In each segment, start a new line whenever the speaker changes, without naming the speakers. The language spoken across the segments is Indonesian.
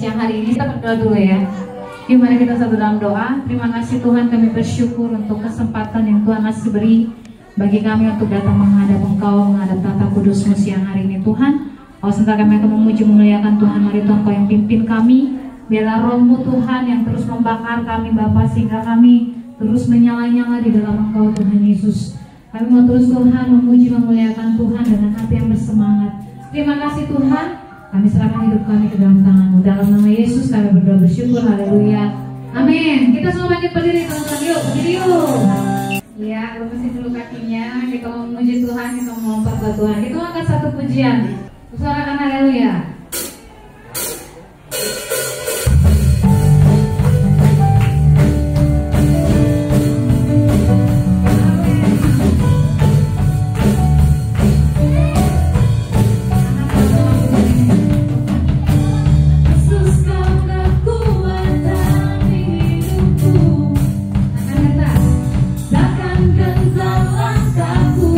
siang hari ini. Kita berdoa dulu ya. Mari kita satu dalam doa. Terima kasih Tuhan, kami bersyukur untuk kesempatan yang Tuhan masih beri bagi kami untuk datang menghadap Engkau, menghadap tata kudus-Mu siang hari ini Tuhan. Sebentar kami akan memuji memuliakan Tuhan. Mari Tuhan Kau yang pimpin kami. Biarlah Roh-Mu Tuhan yang terus membakar kami Bapa, sehingga kami terus menyala-nyala di dalam Engkau Tuhan Yesus. Kami mau terus Tuhan memuji memuliakan Tuhan dengan hati yang bersemangat. Terima kasih Tuhan. Kami serahkan hidup kami ke dalam tangan-Mu. Dalam nama Yesus kami berdoa bersyukur. Haleluya. Amin. Kita semua bangkit berdiri teman-teman. Yuk, berdiri yuk. Ya, lepasin dulu kakinya. Kita mau memuji Tuhan, kita mau lompat buat Tuhan. Kita angkat satu pujian. Suarakan haleluya.
Langkahku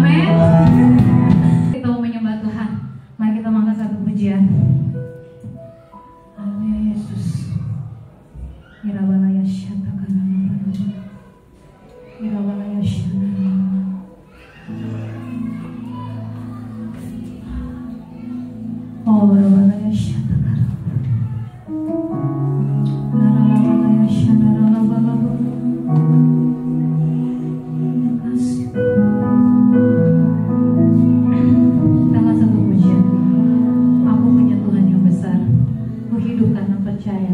Amin. Kita mau menyembah Tuhan. Mari kita mengangkat satu pujian. Haleluya Yesus. Irabalaya syatakana. Irabalaya syatakana. Oh, irabalaya syatakana. Narabalaya syatakana. Tanggal satu pujian. Aku punya Tuhan yang besar. Ku hidup karena percaya.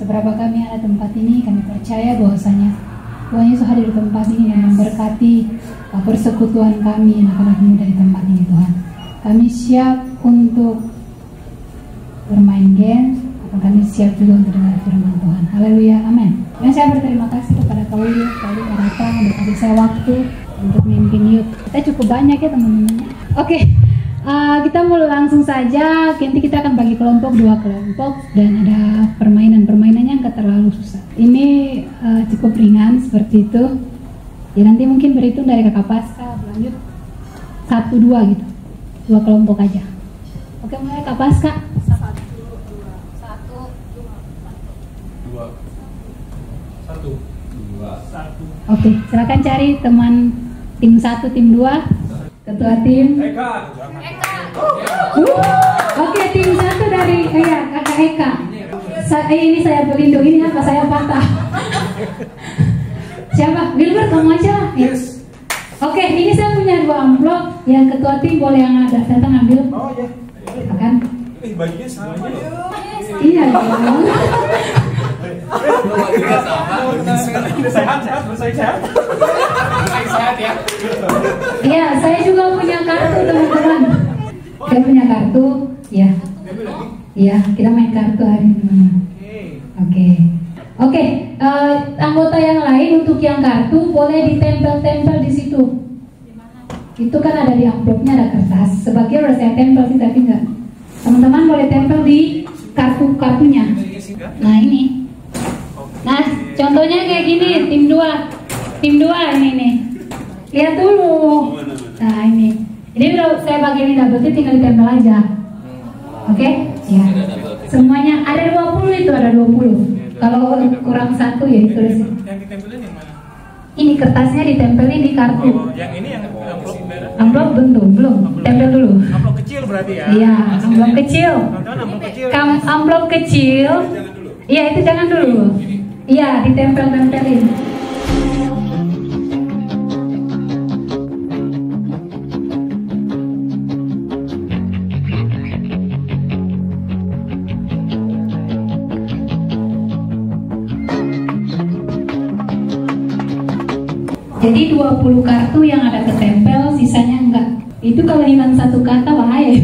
Seberapa kami ada tempat ini, kami percaya bahwasanya Tuhan Yesus hadir di tempat ini dan memberkati persekutuan kami anak-anak muda di tempat ini Tuhan. Kami siap untuk bermain game, atau kami siap juga untuk dengar firman Tuhan. Haleluya, amin. Dan saya berterima kasih kepada Kak Willy tadi datang untuk kasih saya waktu untuk memimpin youth. Kita cukup banyak ya teman-temannya. Oke. Kita mulai langsung saja. Nanti kita akan bagi kelompok, 2 kelompok, dan ada permainannya nggak terlalu susah. Ini cukup ringan seperti itu. Ya nanti mungkin berhitung dari Kakak Pasca, berlanjut 1, 2 gitu, 2 kelompok aja. Oke, mulai Kak Pasca. 1, 2. Oke, silakan cari teman tim 1, tim 2. Ketua tim Eka. Oke, tim 1 dari Kakak Eka. Ini saya berlindung, ini apa saya patah. Siapa? Wilbur, kamu aja lah. Yes. Oke, ini saya punya 2 amplop. Yang ketua tim boleh yang ada datang ambil. Oh ya. Kan? Baginya sama. Iya. Sehat ya. Iya, saya juga punya kartu teman-teman. Saya punya kartu, ya. Iya, kita main kartu hari ini teman-teman. Oke. Anggota yang lain untuk yang kartu boleh ditempel-tempel di situ. Itu kan ada di amplopnya ada kertas. Sebagian udah saya tempel sih tapi enggak. Teman-teman boleh tempel di kartunya. Nah ini. Nah contohnya kayak gini, tim 2 ini nih. Lihat dulu. Nah ini udah saya bagian ini double tinggal ditempel aja. Oke? Ya. Semuanya ada 20 itu ada 20. Kalau kurang 1 ya itu. Yang ditempelin yang mana? Ini kertasnya ditempelin di kartu. Oh, yang ini yang amplop merah. Amplop belum. Tempel dulu. Amplop kecil berarti ya? Iya, amplop kecil. Amplop kecil. Iya, itu jangan dulu. Iya, ditempel-tempelin. Jadi 20 kartu yang ada ketempel, sisanya enggak. Itu kalau hilang 1 kata bahaya.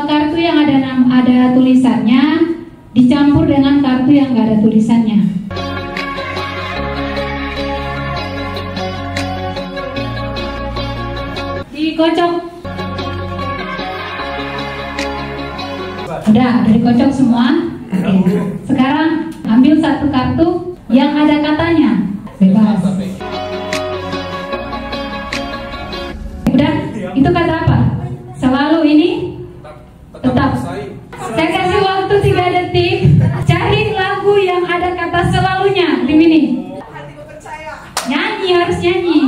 Kartu yang ada tulisannya dicampur dengan kartu yang enggak ada tulisannya. Dikocok. Udah dikocok semua. Oke. Sekarang ambil 1 kartu yang ada katanya. Bebas. Udah? Itu kata apa? Selalu ini? Tetap. Saya kasih waktu 3 detik. Cari lagu yang ada kata selalunya. Tim ini. Nyanyi, harus nyanyi.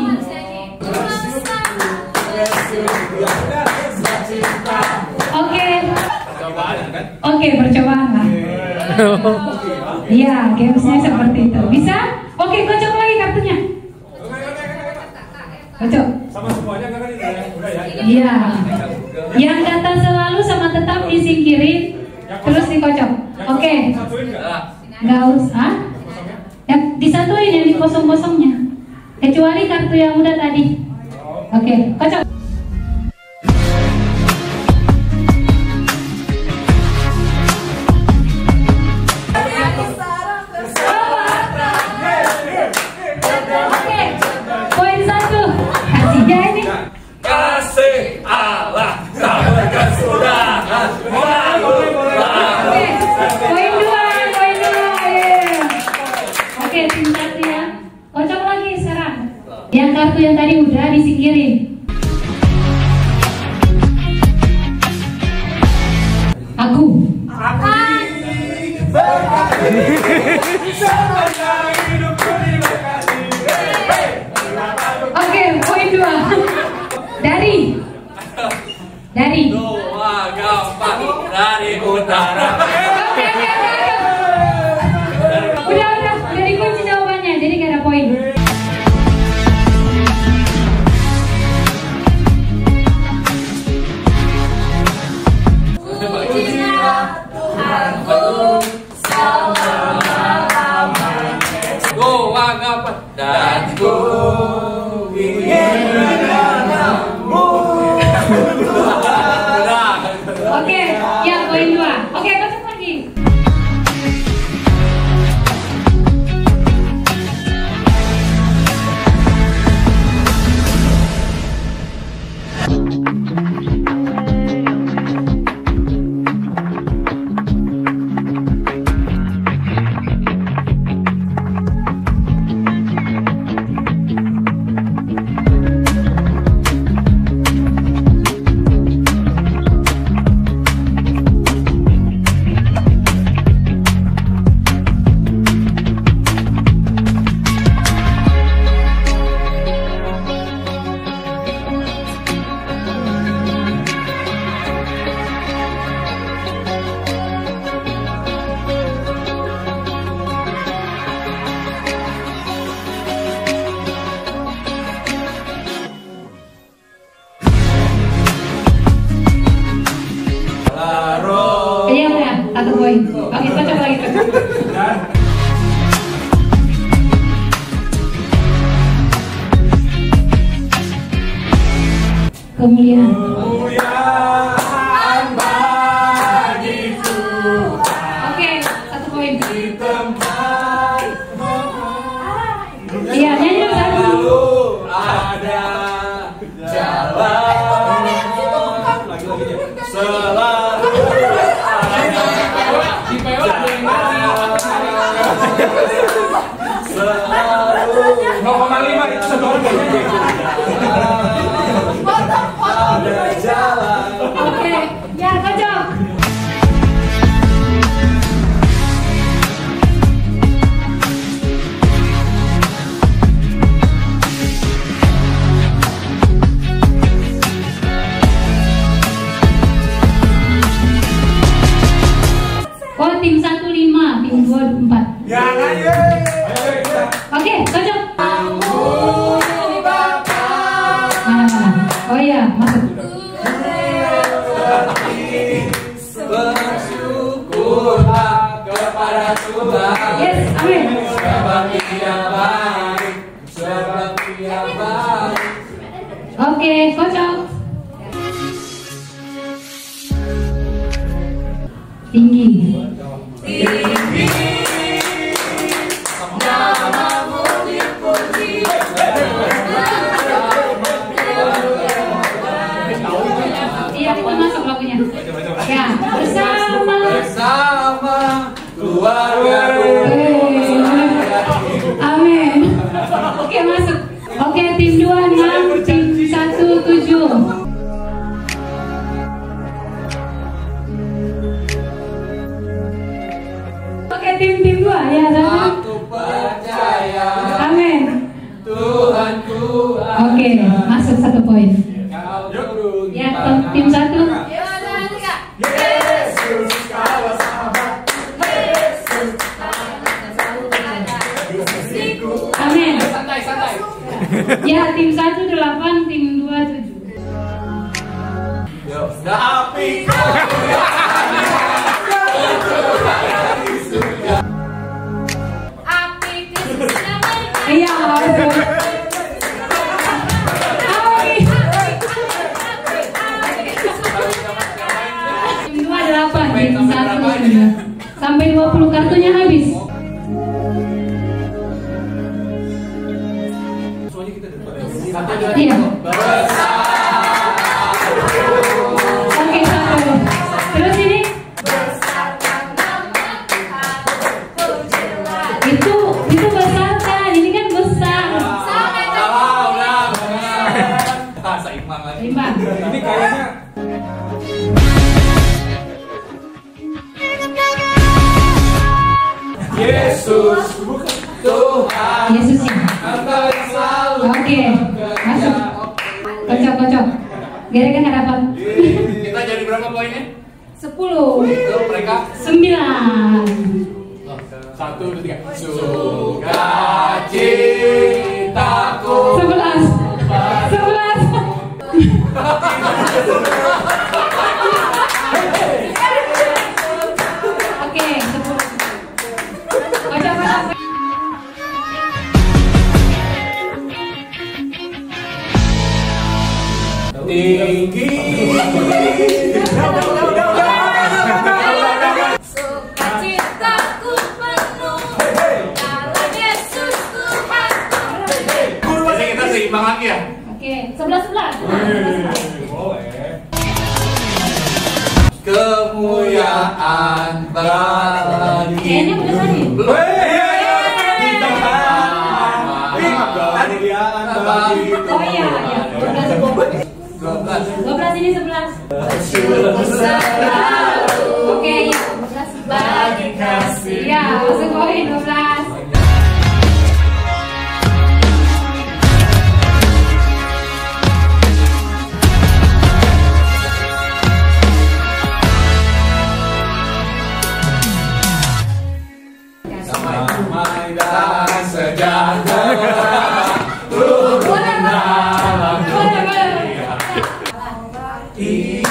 Oke, percobaan lah. Iya, gamesnya seperti itu. Bisa? Oke, kocok lagi kartunya. Kocok. Sama semuanya kan ini ya? Udah ya? Iya. Yang kata selalu sama tetap disingkirin, terus dikocok. Oke. Nggak usah. Yang disatuin yang di kosong-kosongnya. Kecuali kartu yang udah tadi. Oke, kocok. Yang kartu yang tadi udah disingkirin. Aku. Oke, poin 2. Dari. Doa gampang dari utara. Oke. poin. Oke, kocok lagi. Kemuliaan.
Kemuliaan bagi Tuhan.
Oke, 1 poin.
Di tempat
Iya, nyanyi dong satu.
selalu ada jalan. Lagi-lagi selalu selalu 0,5 itu sebelum ada jalan.
Oke, ya kocok. Oh, tim 1 5, tim 2 4.
Jangan ye.
Oke, kocok.
Bapa
Mana? Oh iya, masuk.
bersyukurlah kepada Tuhan.
Yes, amin.
Sebab Dia baik, sebab Dia baik.
Oke, kocok. Tinggi.
Namamu dipuji.
Iya, itu masuk lagunya. Ya, bersama.
Bersama keluarga.
Amin. Oke, masuk. Oke, tim 2 6, tim 1 7. Oke, tim 2 ya, satu.
Aku percaya
Amin.
Tuhanku
Oke, masuk 1 poin.
Kau turun
Ya, tim 1.
Yesus kau sahabat.
Amin.
Santai.
Ya, tim 1 8, tim 2 7.
Yo, tapi
Iya, masuk. Amin. Tim 2 8, tim 1 9. Sampai 20 kartunya habis. Iya. Oke, 1. Terus ini. Itu besar kan? Ini kan besar.
Seimbang lagi.
Seimbang.
Ini kayaknya Yesus Tuhan.
Yesus ya.
Engkau yang selalu
Oke, masuk. Kocok. Biar kan nggak dapat.
Kita jadi berapa poinnya?
10
Itu mereka
9.
1, 2, 3. Sukacitaku
11. Oke, 10. Kocok.
tinggi.
Sukacitaku penuh dalam Yesus Tuhanku.
Jadi kita seimbang lagi ya?
Oke, 11.
Kemuliaan bagi
Kayaknya udah tadi. Oh iya, 12 ini 11. Oke, ya.
Bagi kasih.
Iya, masuk poin 12.
Damai dan sejahtera.
Oke.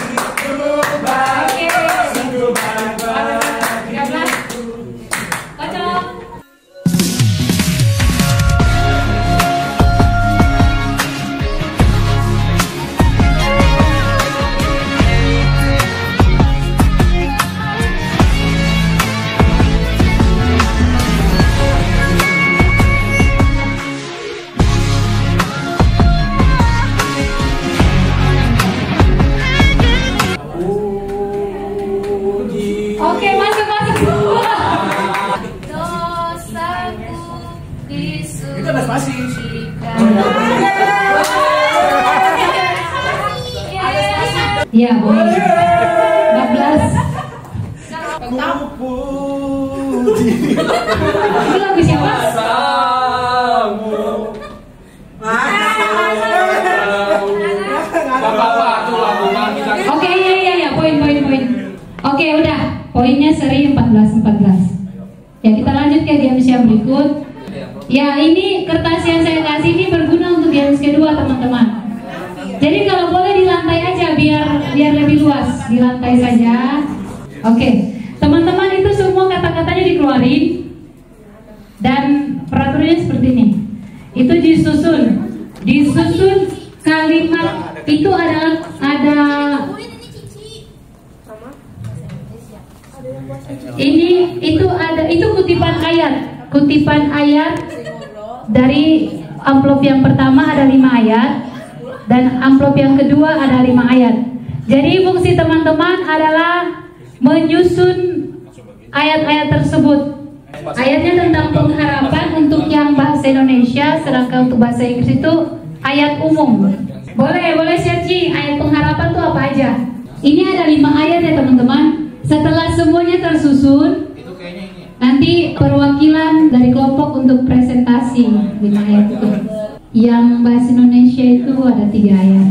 Iya, boleh. 14. Itu lagu siapa? Oke, iya, poin. Oke, udah. Poinnya seri 14. Ya, kita lanjut ke games yang berikut. Ya, ini kertas yang saya kasih ini berguna untuk games kedua, teman-teman. Jadi kalau boleh di lantai aja biar lebih luas, di lantai saja. Oke, teman-teman itu semua kata-katanya dikeluarin dan peraturannya seperti ini. Itu disusun kalimat itu adalah itu kutipan ayat dari amplop yang pertama ada 5 ayat dan amplop yang kedua ada 5 ayat. Jadi fungsi teman-teman adalah menyusun ayat-ayat tersebut. Ayatnya tentang pengharapan untuk yang bahasa Indonesia, sedangkan untuk bahasa Inggris itu ayat umum. Boleh searching ayat pengharapan itu apa aja. Ini ada 5 ayat ya teman-teman. Setelah semuanya tersusun, nanti perwakilan dari kelompok untuk presentasi 5 ayat itu. Yang bahasa Indonesia itu ada 3 ayat.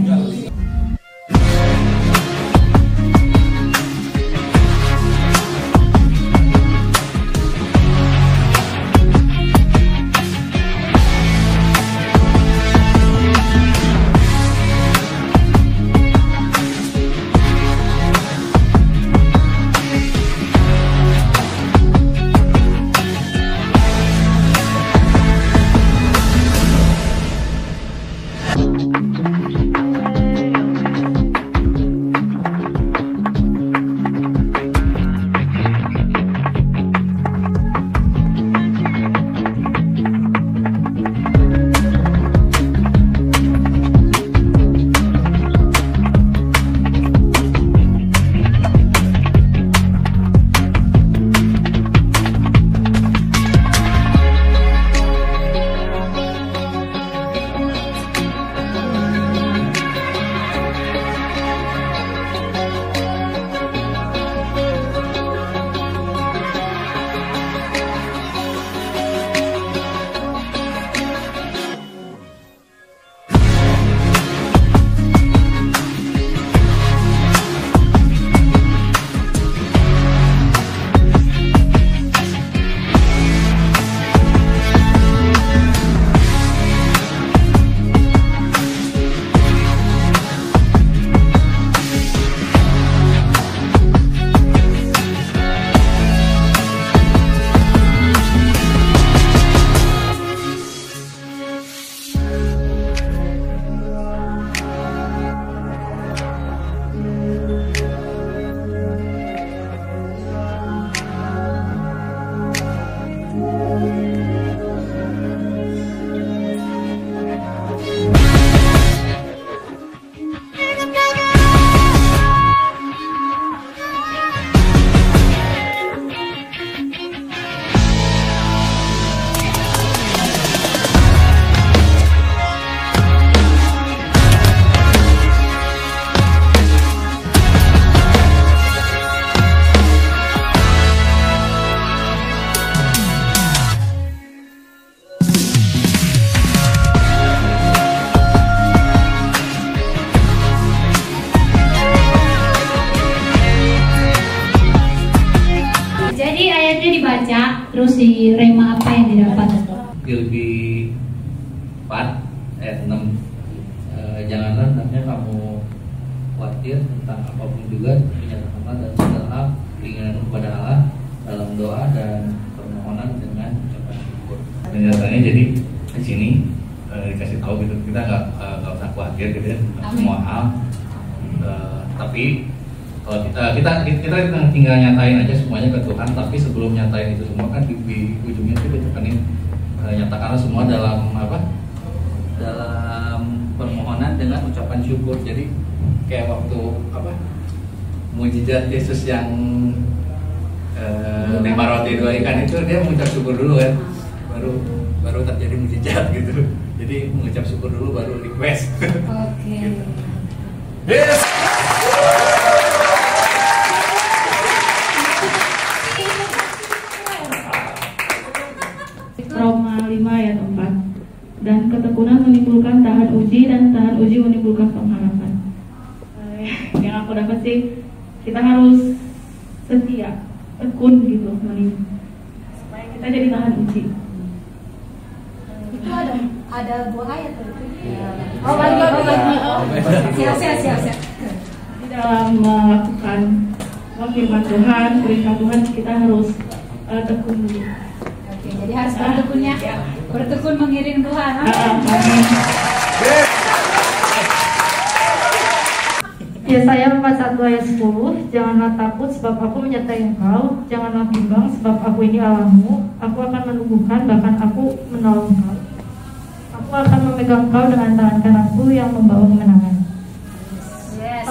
Terus di rema apa yang didapat?
Filipi 4 ayat 6. Janganlah hendaknya kamu khawatir tentang apapun juga, menyatakanlah dan segala keinginan kepada Allah dalam doa dan permohonan dengan ucapan syukur. Nyatanya jadi di sini dikasih tahu gitu, kita nggak usah khawatir gitu ya semua hal. Tapi kalau kita tinggal nyatain aja semuanya ke Tuhan, tapi sebelum nyatain itu semua kan di ujungnya itu ditekenin nyatakanlah semua dalam apa? Dalam permohonan dengan ucapan syukur. Jadi kayak waktu apa? Mujizat Yesus yang 5 roti 2 ikan itu dia mengucap syukur dulu kan, baru terjadi mujizat gitu. Jadi mengucap syukur dulu baru request.
Oke.
Gitu. Yes.
menimbulkan pengharapan. Yang aku dapat sih, kita harus setia, tekun gitu, supaya kita jadi tahan uji.
Itu ada buah ayat itu.
Oh, siap. Di dalam melakukan firman Tuhan, perintah Tuhan, kita harus tekun dulu.
Oke, jadi harus bertekunnya, bertekun mengiring Tuhan.
Amin.
Yesaya 41 ayat 10, janganlah takut sebab aku menyertai engkau, janganlah bimbang sebab aku ini Allahmu, aku akan menumbuhkan bahkan aku menolong engkau. Aku akan memegang engkau dengan tangan kananku yang membawa kemenangan.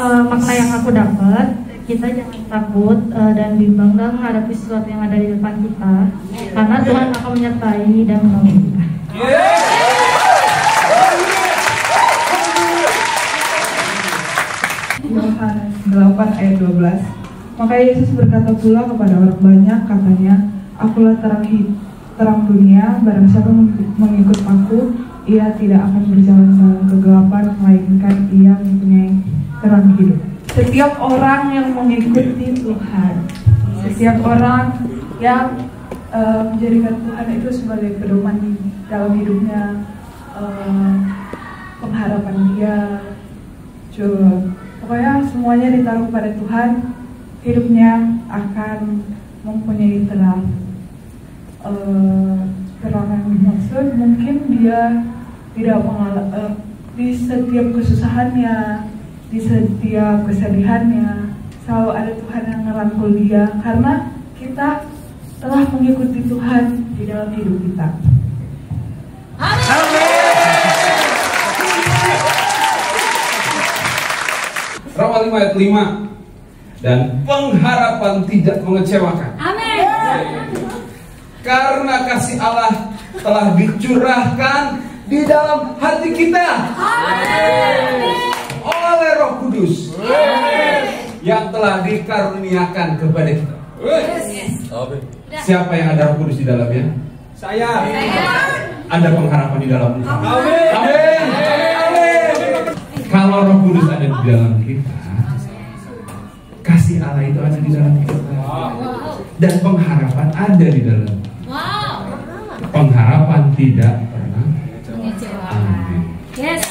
Makna yang aku dapat, kita jangan takut dan bimbang dalam menghadapi sesuatu yang ada di depan kita, karena Tuhan akan menyertai dan menolong kita.
Yohanes 8 ayat 12. Maka Yesus berkata pula kepada orang banyak, katanya, akulah terang dunia, barang siapa mengikut aku, ia tidak akan berjalan dalam kegelapan, melainkan ia mempunyai terang hidup. Setiap orang yang mengikuti Tuhan, setiap orang yang menjadikan Tuhan itu sebagai pedoman di dalam hidupnya, pengharapan dia, pokoknya semuanya ditaruh pada Tuhan, hidupnya akan mempunyai terang. Terang yang dimaksud mungkin dia tidak di setiap kesusahannya, di setiap kesedihannya selalu ada Tuhan yang ngerangkul dia, karena kita telah mengikuti Tuhan di dalam hidup kita.
Roma 5 ayat 5. Dan pengharapan tidak mengecewakan.
Amin.
Karena kasih Allah telah dicurahkan di dalam hati kita.
Amin.
Oleh Roh Kudus. Yang telah dikaruniakan kepada kita. Siapa yang ada Roh Kudus di dalamnya? Saya. Ada pengharapan di dalamnya. Amin. Kalau Roh Kudus ada di dalam kita, kasih Allah itu ada di dalam kita, dan pengharapan ada di dalam. Pengharapan tidak pernah mengecewakan.
Yes.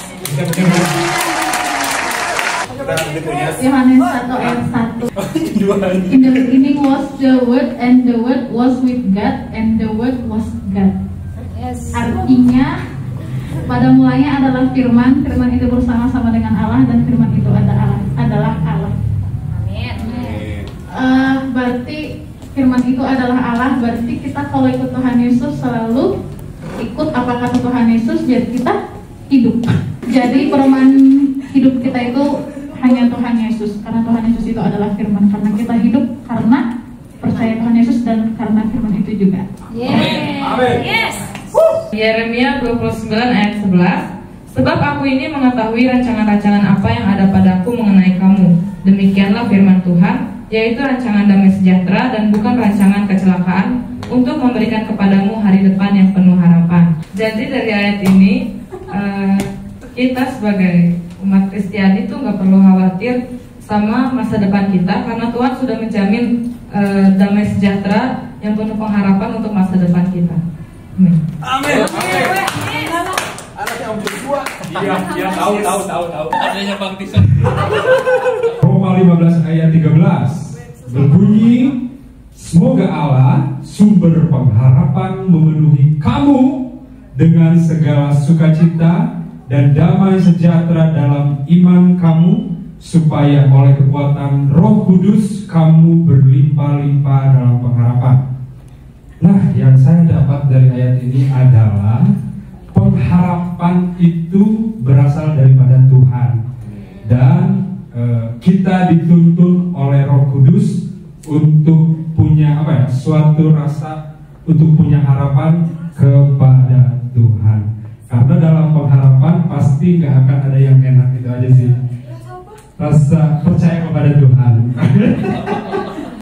Yohanes 1 ayat 1. In the beginning was the Word, and the Word was with God, and the Word was God.
Yes.
Artinya, pada mulanya adalah firman, firman itu bersama-sama dengan Allah, dan firman itu adalah Allah.
Amin.
Berarti firman itu adalah Allah, berarti kita kalau ikut Tuhan Yesus selalu ikut apa kata Tuhan Yesus, jadi kita hidup. Jadi perumahan hidup kita itu hanya Tuhan Yesus, karena Tuhan Yesus itu adalah firman, karena kita hidup karena percaya Tuhan Yesus dan karena firman itu juga.
Amin.
Yes.
Yeremia 29 ayat 11. Sebab aku ini mengetahui rancangan-rancangan apa yang ada padaku mengenai kamu. Demikianlah firman Tuhan, yaitu rancangan damai sejahtera dan bukan rancangan kecelakaan, untuk memberikan kepadamu hari depan yang penuh harapan. Jadi dari ayat ini kita sebagai umat Kristiani itu nggak perlu khawatir sama masa depan kita, karena Tuhan sudah menjamin damai sejahtera yang penuh pengharapan untuk masa depan kita.
Amin. Anaknya Om Joshua. Iya, tahu.
Adanya Bang Tison.
Roma 15 ayat 13 berbunyi, semoga Allah sumber pengharapan memenuhi kamu dengan segala sukacita dan damai sejahtera dalam iman kamu, supaya oleh kekuatan Roh Kudus kamu berlimpah-limpah dalam pengharapan. Nah, yang saya dapat dari ayat ini adalah pengharapan itu berasal daripada Tuhan, dan kita dituntun oleh Roh Kudus untuk punya suatu rasa untuk punya harapan kepada Tuhan. Karena dalam pengharapan pasti nggak akan ada yang enak, itu aja sih. Rasa percaya kepada Tuhan.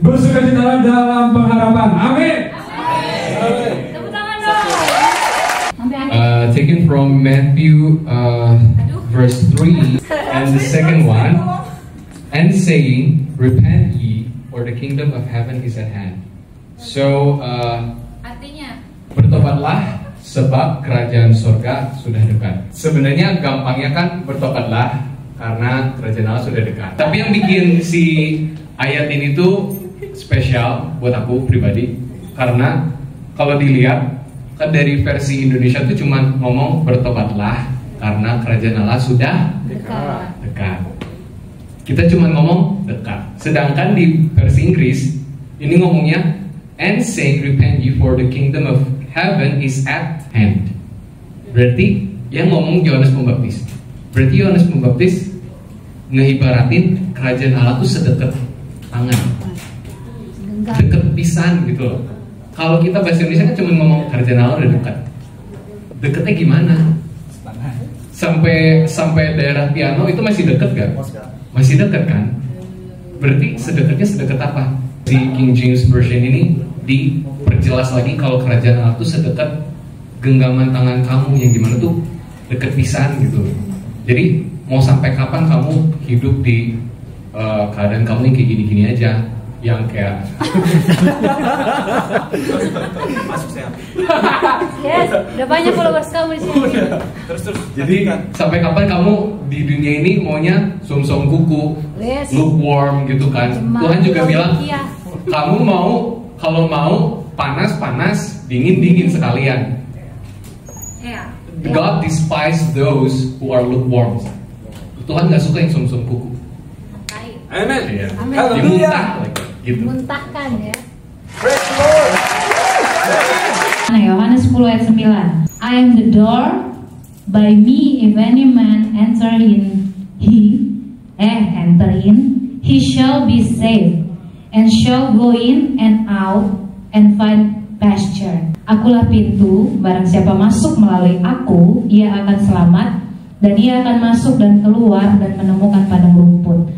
Bersukacita dalam pengharapan. Amin.
Tepuk tangan dong.
Taken from Matthew
verse 3, and the second one, and saying, repent ye, for the kingdom of heaven is at hand. So,
Artinya,
bertobatlah sebab kerajaan surga sudah dekat. Sebenarnya gampangnya kan bertobatlah karena kerajaan Allah sudah dekat. Tapi yang bikin si ayat ini tuh spesial buat aku pribadi, karena kalau dilihat kan dari versi Indonesia tuh cuman ngomong bertobatlah karena kerajaan Allah sudah dekat. Kita cuma ngomong dekat. Sedangkan di versi Inggris ini ngomongnya and saying repent ye for the kingdom of heaven is at hand. Berarti yang ngomong Yohanes Pembaptis. Berarti Yohanes Pembaptis ngeibaratin kerajaan Allah tuh sedekat tangan, deket pisan gitu loh. Kalau kita bahasa Indonesia kan cuma ngomong kerajaan Allah udah dekat. Deketnya gimana? Sampai daerah piano itu masih deket gak? Masih deket kan? Berarti sedekatnya sedekat apa? Di King James Version ini diperjelas lagi kalau kerajaan Allah itu sedekat genggaman tangan kamu, yang dimana tuh deket pisan gitu. Jadi mau sampai kapan kamu hidup di keadaan kamu yang kayak gini-gini aja, yang kayak
masuk saya.
yes, udah banyak followers kamu di sini.
Terus.
Jadi sampai kapan kamu di dunia ini maunya som-som kuku,
Yes.
lukewarm gitu kan? Tuhan juga bilang, kamu kalau mau panas, dingin sekalian. God despise those who are lukewarm. Tuhan nggak suka yang som-som kuku.
Amen.
Iya.
Haleluya.
Dimuntah gitu.
Muntahkan ya.
Praise the Lord.
Yohanes 10 ayat 9. I am the door. By me if any man enter in, he shall be saved, and shall go in and out and find pasture. Akulah pintu, barang siapa masuk melalui aku, ia akan selamat, dan ia akan masuk dan keluar dan menemukan padang rumput.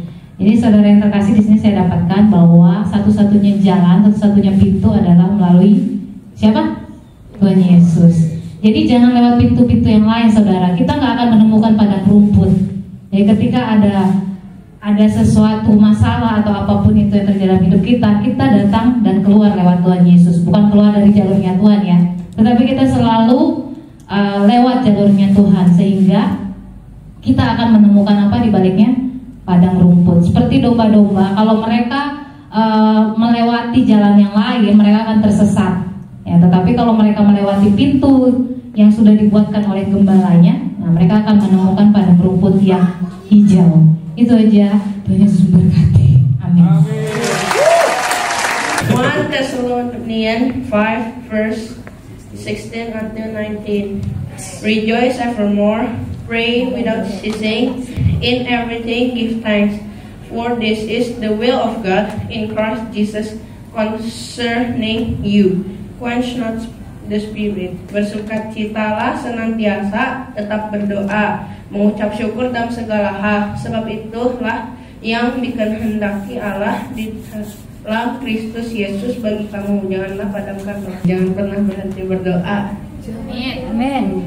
Jadi saudara yang terkasih, di sini saya dapatkan bahwa satu-satunya jalan, satu-satunya pintu adalah melalui siapa? Tuhan Yesus. Jadi jangan lewat pintu-pintu yang lain, saudara. Kita nggak akan menemukan padang rumput. Jadi ketika ada sesuatu masalah atau apapun itu yang terjadi dalam hidup kita datang dan keluar lewat Tuhan Yesus, bukan keluar dari jalurnya Tuhan ya. Tetapi kita selalu lewat jalurnya Tuhan, sehingga kita akan menemukan apa di baliknya? Padang rumput. Seperti domba-domba, kalau mereka melewati jalan yang lain, mereka akan tersesat. Ya, tetapi kalau mereka melewati pintu yang sudah dibuatkan oleh gembalanya, nah mereka akan menemukan padang rumput yang hijau. Itu aja. Tuhan Yesus berkati. Amin.
1 Thessalonians 5 verse 16 until 19. Rejoice evermore, pray without ceasing, in everything give thanks, for this is the will of God in Christ Jesus concerning you. Quench not the spirit. Bersukacitalah senantiasa, tetap berdoa, mengucap syukur dalam segala hal, sebab itulah yang dikehendaki Allah di dalam Kristus Yesus bagi kamu. Janganlah padamkan roh, jangan pernah berhenti berdoa.
Amin.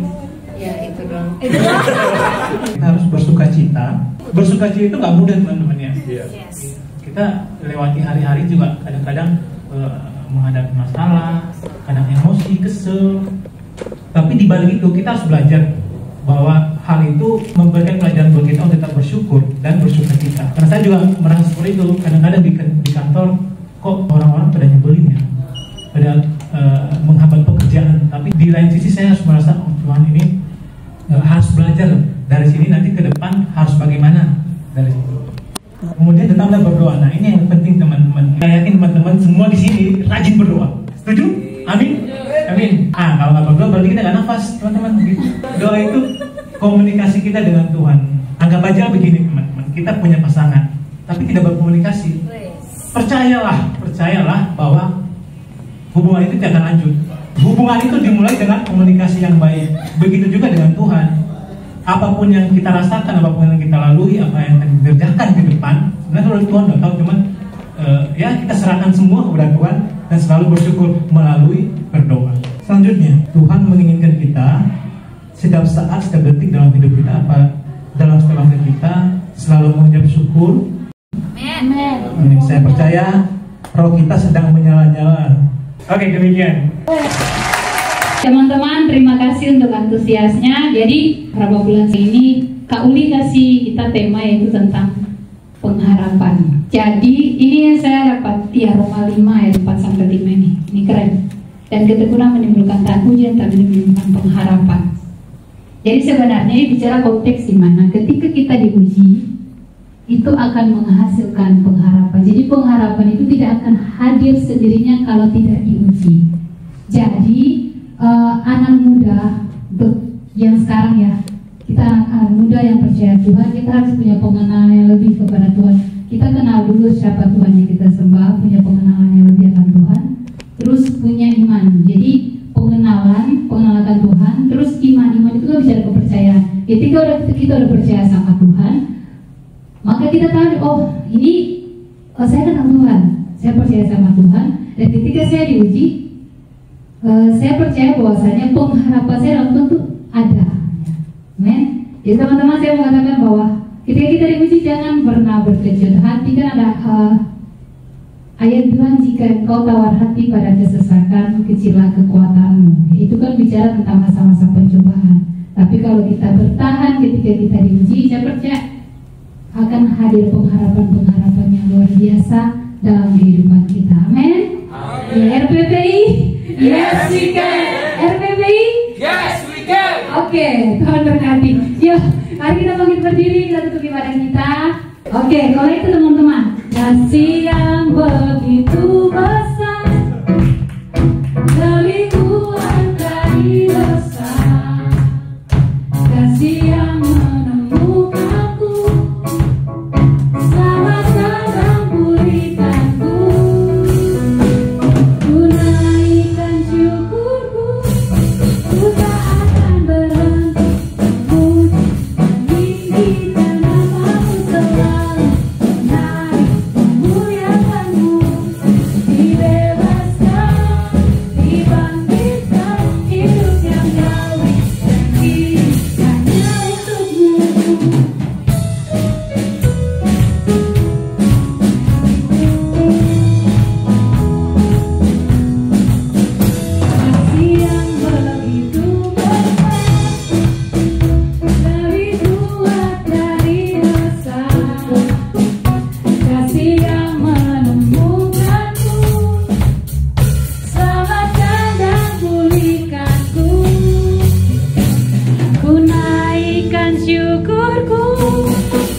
Ya, itu dong.
Kita harus bersukacita. Bersukacita itu nggak mudah, teman-teman ya.
Yes.
Kita lewati hari-hari juga kadang-kadang menghadapi masalah, kadang emosi, kesel. Tapi di balik itu kita harus belajar bahwa hal itu memberikan pelajaran buat kita untuk tetap bersyukur dan bersukacita. Karena saya juga merasa seperti itu. Kadang-kadang di kantor kok orang-orang pada nyebelin ya, pada menghambat pekerjaan. Tapi di lain sisi saya harus merasa, oh Tuhan ini harus belajar dari sini, nanti ke depan harus bagaimana dari situ. Kemudian tetaplah berdoa. Nah ini yang penting teman-teman. Saya yakin teman-teman semua di sini rajin berdoa. Setuju? Amin. Amin. Kalau nggak berdoa berarti kita nggak nafas, teman-teman. Doa itu komunikasi kita dengan Tuhan. Anggap aja begini teman-teman. Kita punya pasangan, tapi tidak berkomunikasi. Percayalah bahwa hubungan itu tidak akan lanjut. Hubungan itu dimulai dengan komunikasi yang baik. Begitu juga dengan Tuhan. Apapun yang kita rasakan, apapun yang kita lalui, apa yang akan dikerjakan ke depan, sebenarnya kalau Tuhan udah tahu, cuman ya kita serahkan semua kepada Tuhan dan selalu bersyukur melalui berdoa. Selanjutnya, Tuhan menginginkan kita setiap saat, setiap detik dalam hidup kita apa? dalam setiap hari kita selalu mengucap syukur.
Amin.
Saya percaya roh kita sedang menyala-nyala. Oke, demikian.
Teman-teman, terima kasih untuk antusiasnya. Jadi beberapa bulan ini Kak Uli kasih kita tema yaitu tentang pengharapan. Jadi ini yang saya dapat Roma 5 ayat 4-5 ini. Ini keren. Dan ketekunan menimbulkan takut tapi menimbulkan pengharapan. Jadi sebenarnya ini bicara konteks di mana ketika kita diuji itu akan menghasilkan pengharapan. Jadi pengharapan itu tidak akan hadir sendirinya kalau tidak diuji. Jadi anak muda yang sekarang ya, kita anak muda yang percaya Tuhan, kita harus punya pengenalan yang lebih kepada Tuhan. Kita kenal dulu siapa Tuhan yang kita sembah, punya pengenalan yang lebih akan Tuhan, terus punya iman. Jadi pengenalan Tuhan, terus iman itu kan bicara kepercayaan. Ketika kita udah percaya sama Tuhan, maka kita tahu, oh ini saya kenal Tuhan, saya percaya sama Tuhan, dan ketika saya diuji, saya percaya bahwasanya pengharapan saya dalam Tuhan itu ada. Amen. Jadi teman-teman, saya mengatakan bahwa ketika kita diuji jangan pernah berkecil hati. Kan ada ayat bilang, jika engkau tawar hati pada kesesakan, kecillah kekuatanmu. Itu kan bicara tentang masa-masa pencobaan. Tapi kalau kita bertahan ketika kita diuji, saya percaya akan hadir pengharapan-pengharapan yang luar biasa dalam kehidupan kita. Amin. Ya, RPPI, yes we can. RPPI, yes we can. Oke, Tuhan berkati. Yuk, mari kita bangkit berdiri, kita tutup ibadah kita. Oke, kalau itu teman-teman, kasih yang begitu besar, lebih kuat dari dosa, kasih yang menemukanku, selamatkan dan pulihkanku. Ku naikkan syukurku, ku tak akan berhenti memuji meninggikan namamu selalu, menari memuliakanmu, dibebaskan, dibangkitkan, hidup yang baru dan kini hanya untukmu. Kasih yang begitu besar, lebih kuat dari dosa, kasih yang menemukanku, selamatkan dan pulihkanku. Ku naikkan syukurku,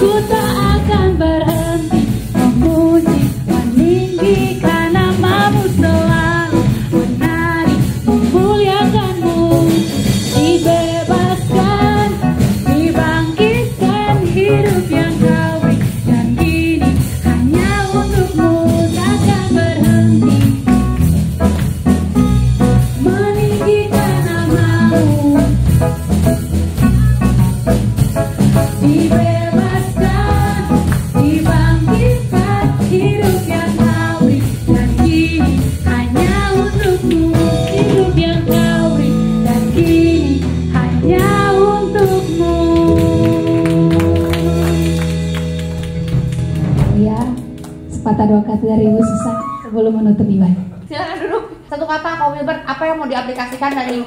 ku tak akan berhenti memuji meninggikan namamu selalu, menari memuliakanmu, dibebaskan, dibangkitkan, hidup yang kau beri dan kini hanya untukmu, takkan berhenti meninggikan namamu, dibebaskan, dibangkitkan, hidup yang kau beri dan kini hanya untukmu, hidup yang kau beri dan kini hanya untukmu. Ya, sepatah dua kata dari Ibu Susan sebelum menutup ibadah.
Silakan duduk. Satu kata, Kak Wilbert, apa yang mau diaplikasikan dari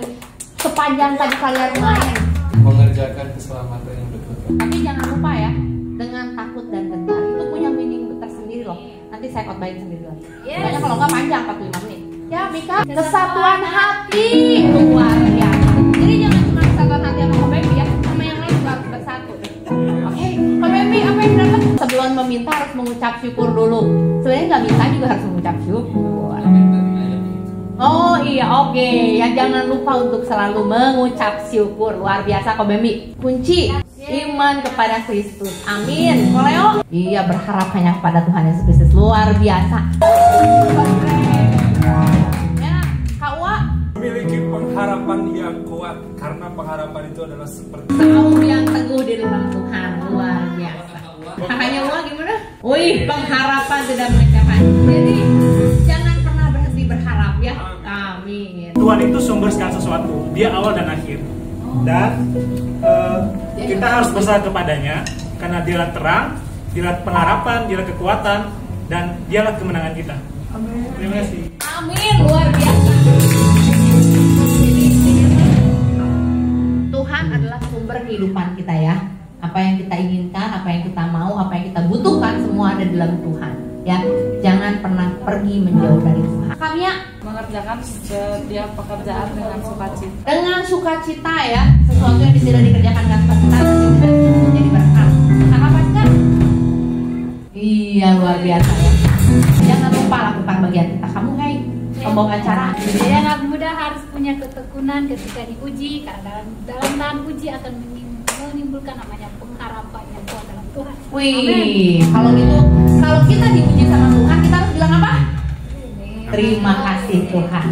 sepanjang tadi kalian main?
Mengerjakan keselamatan yang betul.
Tapi jangan lupa ya, dengan takut dan gentar itu punya meaning tersendiri loh. Nanti saya khotbahin sendiri lagi. Pokoknya kalau nggak panjang 45 menit. Ya Mika, kesatuan hati luar biasa. Jadi jangan cuma kesatuan hati sama Kak Baby ya, sama yang lain juga harus bersatu. Oke, Kak Baby apa yang dapat? Sebelum meminta harus mengucap syukur dulu. Sebenarnya nggak minta juga harus mengucap syukur. Oh iya, oke. Ya jangan lupa untuk selalu mengucap syukur. Luar biasa Kak Baby. Kunci iman kepada Kristus. Amin. Koleo? Iya, berharap hanya kepada Tuhan Yesus Kristus. Luar biasa. Ya, Kak Wa?
Memiliki pengharapan yang kuat karena pengharapan itu adalah seperti
Tahu yang teguh di dalam Tuhan. Luar biasa. Kakaknya Wa gimana? Wih, pengharapan tidak mencapai. Jadi jangan pernah berhenti berharap ya. Amin.
Tuhan itu sumber segala sesuatu. Dia awal dan akhir. dan kita harus berserah kepadanya karena dialah terang, dialah pengharapan, dialah kekuatan, dan dialah kemenangan kita. Amin. Terima kasih.
Amin, luar biasa. Tuhan adalah sumber kehidupan kita ya. Apa yang kita inginkan, apa yang kita mau, apa yang kita butuhkan, semua ada dalam Tuhan. Ya, jangan pernah pergi menjauh dari Tuhan. Kami ya
mengerjakan setiap pekerjaan dengan sukacita.
Dengan sukacita ya, sesuatu yang tidak dikerjakan dengan sukacita nanti menjadi berkat. Karena apa kan? Iya, luar biasa ya. Jangan lupa lakukan bagian kita. Kamu hai pembawa acara.
Jadi anak muda harus punya ketekunan ketika diuji, karena dalam tahan uji akan menimbulkan namanya pengharapan yang kuat dalam Tuhan.
Wih, kalau gitu, kalau kita diuji sama Tuhan, kita harus bilang apa? Terima kasih Tuhan.